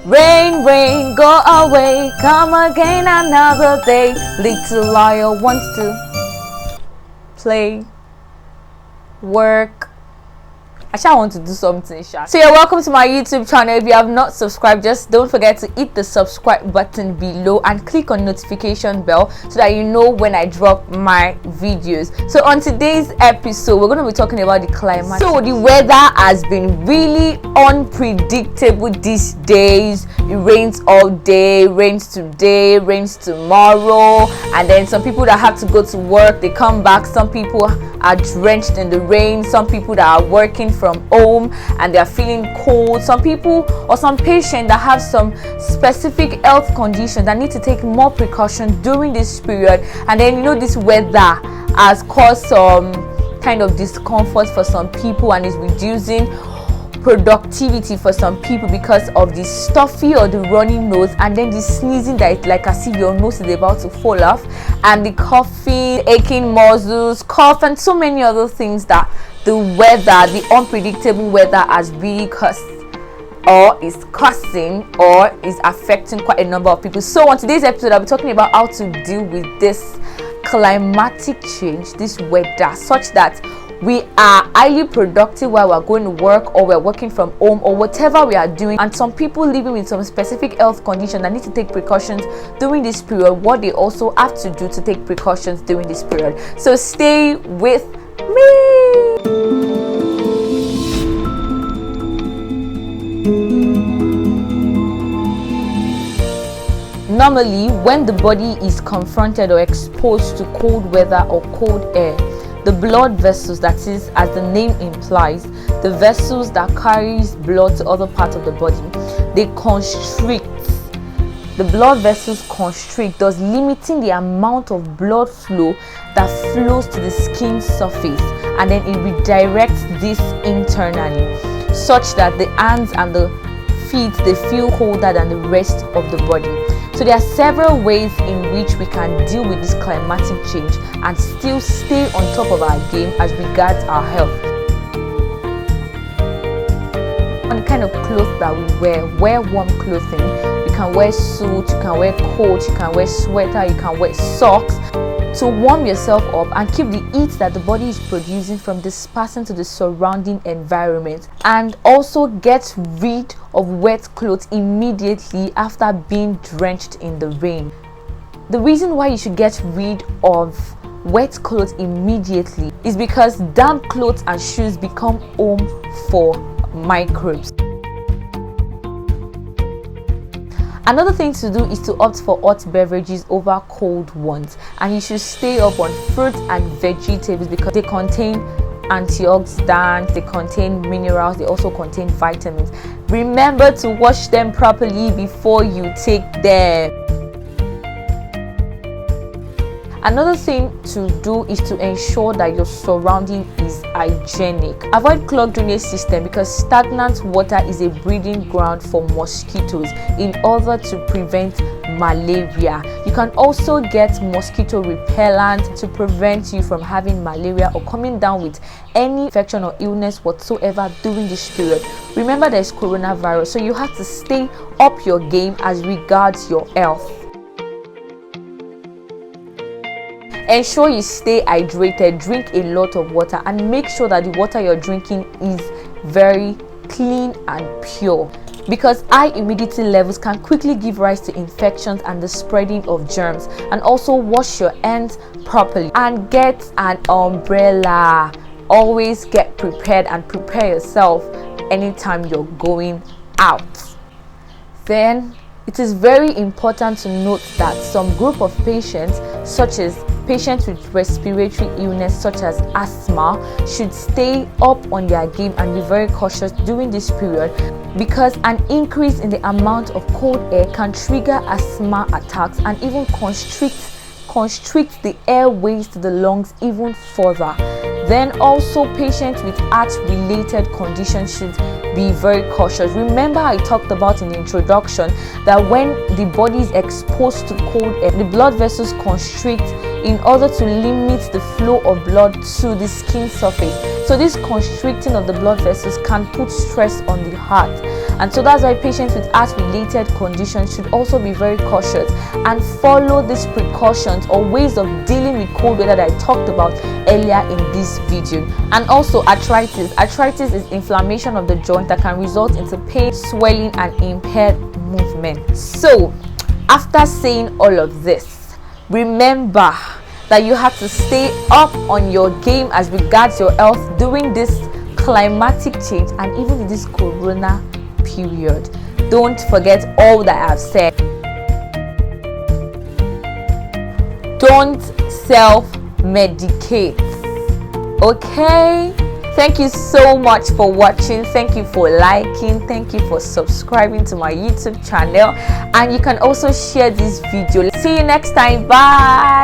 Rain, rain, go away, come again another day. Little lion wants to play, work. I want to do something. So you're welcome to my YouTube channel. If you have not subscribed, just don't forget to hit the subscribe button below and click on notification bell so that you know when I drop my videos. So on today's episode, we're going to be talking about the climate. So the weather has been really unpredictable these days. It rains all day, rains today, rains tomorrow, and then some people that have to go to work, they come back. Some people are drenched in the rain. Some people that are working from home and they are feeling cold. Some people or some patients that have some specific health conditions that need to take more precautions during this period. And then this weather has caused some kind of discomfort for some people and is reducing productivity for some people because of the stuffy or the running nose, and then the sneezing that it's like as if your nose is about to fall off, and the coughing, aching muscles, cough, and so many other things that the weather, the unpredictable weather has really caused or is causing or is affecting quite a number of people. So on today's episode, I'll be talking about how to deal with this climatic change, this weather, such that we are highly productive while we're going to work or we're working from home or whatever we are doing. And some people living with some specific health condition that need to take precautions during this period, what they also have to do to take precautions during this period. So stay with me. Normally, when the body is confronted or exposed to cold weather or cold air, the blood vessels, that is, as the name implies, the vessels that carries blood to other parts of the body, they constrict. The blood vessels constrict, thus limiting the amount of blood flow that flows to the skin surface, and then it redirects this internally, such that the hands and the feet, they feel colder than the rest of the body. So there are several ways in which we can deal with this climatic change and still stay on top of our game as regards our health. On the kind of clothes that we wear warm clothing. You can wear suit, you can wear coat, you can wear sweater, you can wear socks to warm yourself up and keep the heat that the body is producing from dispersing to the surrounding environment, and also get rid of wet clothes immediately after being drenched in the rain. The reason why you should get rid of wet clothes immediately is because damp clothes and shoes become home for microbes. Another thing to do is to opt for hot beverages over cold ones, and you should stay up on fruits and vegetables because they contain antioxidants, they contain minerals, they also contain vitamins. Remember to wash them properly before you take them. Another thing to do is to ensure that your surrounding is hygienic. Avoid clogged drainage system because stagnant water is a breeding ground for mosquitoes in order to prevent malaria. You can also get mosquito repellent to prevent you from having malaria or coming down with any infection or illness whatsoever during this period. Remember, there is coronavirus, so you have to stay up your game as regards your health. Ensure you stay hydrated, drink a lot of water, and make sure that the water you're drinking is very clean and pure, because high humidity levels can quickly give rise to infections and the spreading of germs. And also wash your hands properly and get an umbrella. Always get prepared and prepare yourself anytime you're going out. Then it is very important to note that some group of patients, such as patients with respiratory illness such as asthma, should stay up on their game and be very cautious during this period, because an increase in the amount of cold air can trigger asthma attacks and even constrict the airways to the lungs even further. Then also patients with heart-related conditions should be very cautious. Remember, I talked about in the introduction that when the body is exposed to cold air, the blood vessels constrict in order to limit the flow of blood to the skin surface. So this constricting of the blood vessels can put stress on the heart, and so that's why patients with heart-related conditions should also be very cautious and follow these precautions or ways of dealing with cold weather that I talked about earlier in this video. And also arthritis. Arthritis is inflammation of the joint that can result into pain, swelling, and impaired movement. So after saying all of this, remember that you have to stay up on your game as regards your health during this climatic change and even in this corona period. Don't forget all that I've said. Don't self-medicate. Okay? Thank you so much for watching. Thank you for liking. Thank you for subscribing to my YouTube channel. And you can also share this video. See you next time. Bye.